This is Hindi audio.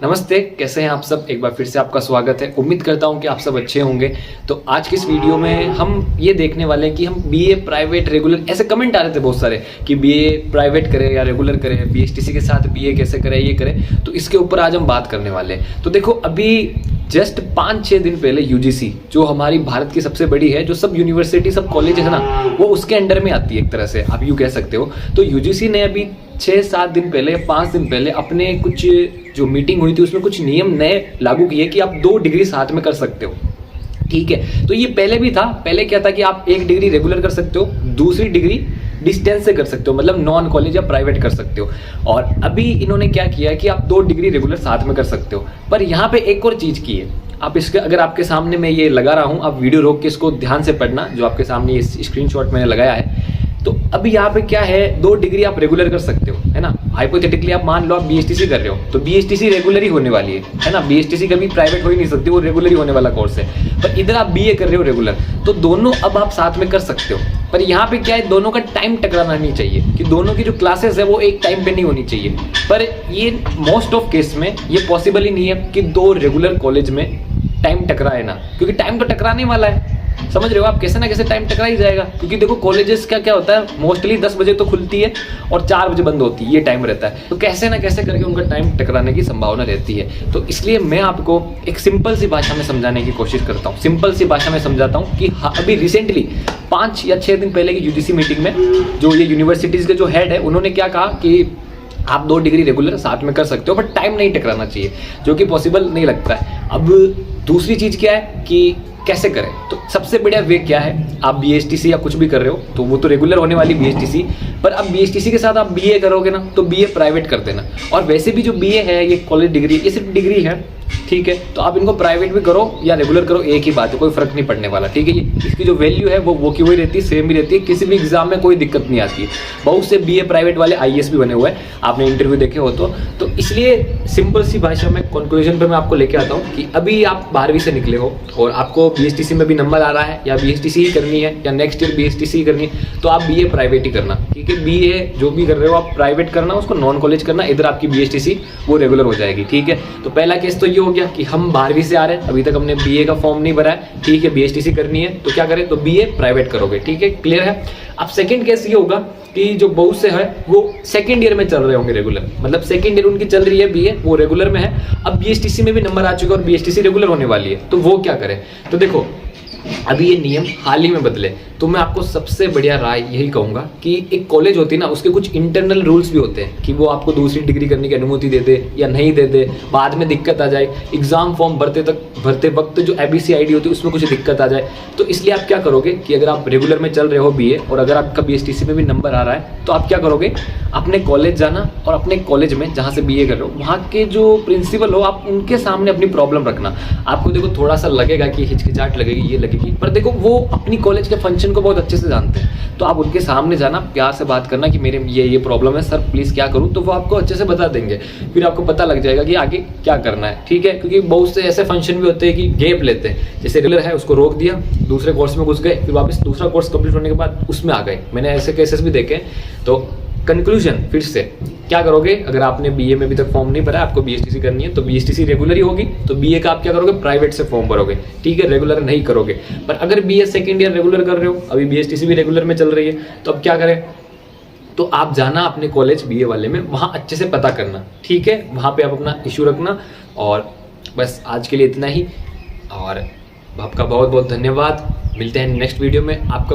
नमस्ते, कैसे हैं आप सब। एक बार फिर से आपका स्वागत है। उम्मीद करता हूं कि आप सब अच्छे होंगे। तो आज की इस वीडियो में हम ये देखने वाले हैं कि हम बीए प्राइवेट रेगुलर, ऐसे कमेंट आ रहे थे बहुत सारे कि बीए प्राइवेट करें या रेगुलर करें, बीएसटीसी के साथ बीए कैसे करें, ये करें। तो इसके ऊपर आज हम बात करने वाले हैं। तो देखो, अभी जस्ट 5-6 दिन पहले यूजीसी, जो हमारी भारत की सबसे बड़ी है, जो सब यूनिवर्सिटी सब कॉलेज है ना, वो उसके अंडर में आती है एक तरह से, आप यूँ कह सकते हो। तो यूजीसी ने अभी 6-7 दिन पहले, 5 दिन पहले अपने कुछ जो मीटिंग हुई थी उसमें कुछ नियम नए लागू किए कि आप 2 डिग्री साथ में कर सकते हो। ठीक है, तो ये पहले भी था। पहले क्या था कि आप 1 डिग्री रेगुलर कर सकते हो, दूसरी डिग्री डिस्टेंस से कर सकते हो, मतलब नॉन कॉलेज या प्राइवेट कर सकते हो। और अभी इन्होंने क्या किया कि आप 2 डिग्री रेगुलर साथ में कर सकते हो। पर यहाँ पे एक और चीज की है। आप इसके, अगर आपके सामने मैं ये लगा रहा हूँ, आप वीडियो रोक के इसको ध्यान से पढ़ना, जो आपके सामने ये स्क्रीनशॉट मैंने लगाया है। तो अभी यहाँ पे क्या है, 2 डिग्री आप रेगुलर कर सकते हो, है ना। हाइपोथेटिकली आप मान लो आप बीएसटीसी कर रहे हो, तो बीएसटीसी रेगुलर ही होने वाली है ना। बीएसटीसी कभी प्राइवेट हो ही नहीं सकती, वो रेगुलर ही होने वाला कोर्स है। पर इधर आप बीए कर रहे हो रेगुलर, तो दोनों अब आप साथ में कर सकते हो। पर यहाँ पे क्या है, दोनों का टाइम टकराना नहीं चाहिए, कि दोनों की जो क्लासेस है वो एक टाइम पे नहीं होनी चाहिए। पर ये मोस्ट ऑफ केस में ये पॉसिबल ही नहीं है कि 2 रेगुलर कॉलेज में टाइम टकराए ना, क्योंकि टाइम तो टकराने वाला है। समझ रहे हो आप, कैसे ना कैसे टाइम टकरा ही जाएगा। क्योंकि देखो, कॉलेजेस का क्या होता है, मोस्टली 10 बजे तो खुलती है और 4 बजे बंद होती है, ये टाइम रहता है। तो कैसे ना कैसे करके उनका टाइम टकराने की संभावना रहती है। तो इसलिए मैं आपको एक सिंपल सी भाषा में समझाने की कोशिश करता हूँ। सिंपल सी भाषा में समझाता हूँ कि अभी रिसेंटली 5 या 6 दिन पहले की यूजीसी मीटिंग में जो ये यूनिवर्सिटीज के जो हेड है, उन्होंने क्या कहा कि आप 2 डिग्री रेगुलर साथ में कर सकते हो, बट टाइम नहीं टकराना चाहिए, जो कि पॉसिबल नहीं लगता है। अब दूसरी चीज क्या है कि कैसे करें। तो सबसे बढ़िया वे क्या है, आप बीएसटीसी या कुछ भी कर रहे हो तो वो तो रेगुलर होने वाली बीएसटीसी, पर अब बीएसटीसी के साथ आप बीए करोगे ना, तो बीए प्राइवेट कर देना। और वैसे भी जो बीए है, ये कॉलेज डिग्री, ये सिर्फ डिग्री है, ठीक है। तो आप इनको प्राइवेट भी करो या रेगुलर करो, एक ही बात है, कोई फर्क नहीं पड़ने वाला, ठीक है। ये इसकी जो वैल्यू है वो की वही रहती है, सेम ही रहती है। किसी भी एग्जाम में कोई दिक्कत नहीं आती है। बहुत से बीए प्राइवेट वाले आईएएस भी बने हुए हैं, आपने इंटरव्यू देखे हो तो इसलिए सिंपल सी भाषा में कंक्लूजन पे मैं आपको लेके आता हूँ कि अभी आप 12वीं से निकले हो और आपको बीएसटीसी में भी नंबर आ रहा है, या बीएसटीसी ही करनी है या नेक्स्ट ईयर बीएसटीसी ही करनी है, तो आप बीए प्राइवेट ही करना, ठीक है। बीए जो भी कर रहे हो आप प्राइवेट करना, उसको नॉन कॉलेज करना, इधर आपकी बीएसटीसी वो रेगुलर हो जाएगी, ठीक है। तो पहला केस तो ये हो गया कि हम 12वीं से आ रहे हैं, अभी तक हमने बीए का फॉर्म नहीं भरा है, ठीक है। बीएसटीसी करनी है तो क्या करें, तो बीए प्राइवेट करोगे, ठीक है, क्लियर है। अब सेकंड केस ये होगा कि जो बहुत से है वो सेकंड ईयर में चल रहे होंगे रेगुलर, मतलब सेकंड ईयर उनकी चल रही है बीए, वो रेगुलर में है। अब बीएसटीसी में भी नंबर आ चुके और बीएसटीसी रेगुलर होने वाली है, तो वो क्या करें। तो देखो, अभी ये नियम हाल ही में बदले, तो मैं आपको सबसे बढ़िया राय यही कहूंगा कि एक कॉलेज होती है ना, उसके कुछ इंटरनल रूल्स भी होते हैं कि वो आपको दूसरी डिग्री करने की अनुमति दे दे या नहीं दे दे, बाद में दिक्कत आ जाए, एग्जाम फॉर्म भरते वक्त जो एबीसी आईडी होती है उसमें कुछ दिक्कत आ जाए। तो इसलिए आप क्या करोगे कि अगर आप रेगुलर में चल रहे हो बीए और अगर आपका बीएसटीसी में भी नंबर आ रहा है, तो आप क्या करोगे, अपने कॉलेज जाना और अपने कॉलेज में जहाँ से बीए कर रहे हो वहाँ के जो प्रिंसिपल हो, आप उनके सामने अपनी प्रॉब्लम रखना। आपको देखो थोड़ा सा लगेगा कि हिचकिचाहट लगेगी, ये लगेगी, पर देखो वो अपनी कॉलेज के फंक्शन को बहुत अच्छे से जानते हैं। तो आप उनके सामने जाना, प्यार से बात करना कि मेरे ये प्रॉब्लम है सर, प्लीज क्या करूं, तो वो आपको अच्छे से बता देंगे। फिर आपको पता लग जाएगा कि आगे क्या करना है, ठीक है। क्योंकि बहुत से ऐसे फंक्शन भी होते हैं कि गैप लेते हैं, जैसे रेगुलर है उसको रोक दिया, दूसरे कोर्स में घुस गए, फिर वापस दूसरा कोर्स कंप्लीट होने के बाद उसमें आ गए। मैंने ऐसे केसेस भी देखे। तो कंक्लूजन फिर से क्या करोगे, अगर आपने बीए में भी तक फॉर्म नहीं भरा, आपको बीएसटीसी करनी है, तो बीएसटीसी रेगुलर ही होगी, तो बीए का आप क्या करोगे, प्राइवेट से फॉर्म भरोगे, ठीक है, रेगुलर नहीं करोगे। पर अगर बीए सेकंड ईयर रेगुलर कर रहे हो, अभी बीएसटीसी भी रेगुलर में चल रही है, तो अब क्या करें, तो आप जाना अपने कॉलेज बीए वाले में, वहां अच्छे से पता करना, ठीक है, वहां पे आप अपना इशू रखना। और बस आज के लिए इतना ही, और आपका बहुत बहुत धन्यवाद। मिलते हैं नेक्स्ट वीडियो में। आपका